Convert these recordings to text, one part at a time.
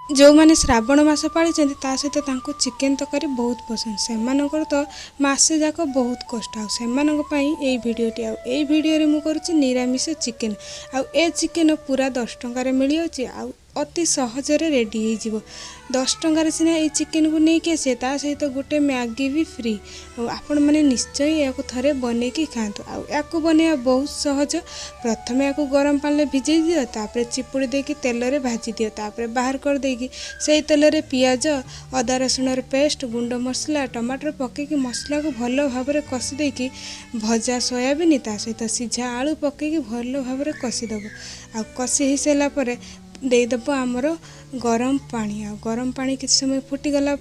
जो मैंने श्रावण मास पाली ता सहित चिकेन तरकारी बहुत पसंद से तो मसे जाक बहुत कष्ट आई भिडटी आई भिडियो मुझे करुच्ची निरामिष चिकेन आ चिकेन पूरा 10 टंकार मिल जाऊँ अति सहजरे रेडी हो 10 टंकार सीना ये चिकेन को लेकिन आसे ता सहित गोटे मैगी भी फ्री आपण मैंने निश्चय या थे बन कि खातु या बनवा बहुत सहज। प्रथम या गरम पानी भिजे दियो तापर चिपुड़ी देकी तेल रे भाजी दियो तापर बाहर कर देकी से तेल रे पियाज अदा रसुण पेस्ट गुंड मसला टमाटर पकईकि मसला को भल भाव में कषि देकी भजा सोयाबीन ता सहित सिझा आलू पकईकि भल भाव में कषिदेव आ कषि हो सारापर देदेव आमर गरम पानी किसी समय फुटीगला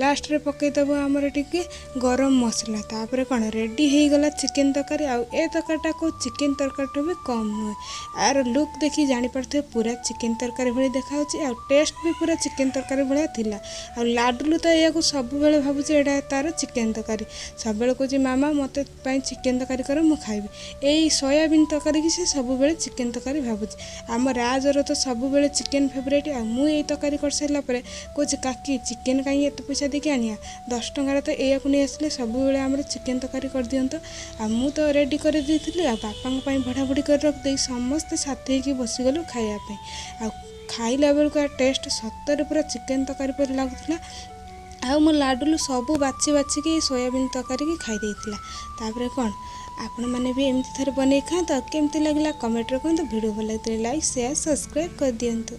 लास्ट रे पकईदेव आमर टिके गरम मसला तापर कौन रेडी हो गला चिकेन तरकारी ए तरकारीटा को चिकेन तरकारी भी कम नुहे यार लुक देखी जानीपे पूरा चिकेन तरकारी भाई देखा टेस्ट भी पूरा चिकेन तरकारी भाया थिला आ लाडुलु तो या सब भावुँ एटा तार चिकेन तरकारी सब कहे मामा मत चिकेन तरकारी कर मु खाइबी यही सोयाबीन तरकारी की सब चिकेन तरकारी भावुँ आम राजर तो सब चिकेन फेवरेट मुझे तरकारी कर सारा कहे काकी चिकेन कहीं एत पैसा देखिए आनिया 10 टंकार तो या नहीं आसले सब आम चिकेन तरकारी कर दिंत मु तो रेडी कर बापा बढ़ा बढ़ी कर रखदे समस्ते साथी होकर बसीगलु खायापी खाइला बेलू टेस्ट सतर पूरा चिकेन तरकारी पर लगुला मो लाडुलु सब बाछी बाछिकी सोयाबीन तरकारी की खाई कौन आपण मैंने भी एमती थे बन खात केमती लगे कमेंट कहतु वीडियो भल लगे लाइक शेयर सब्सक्राइब कर दिंतु।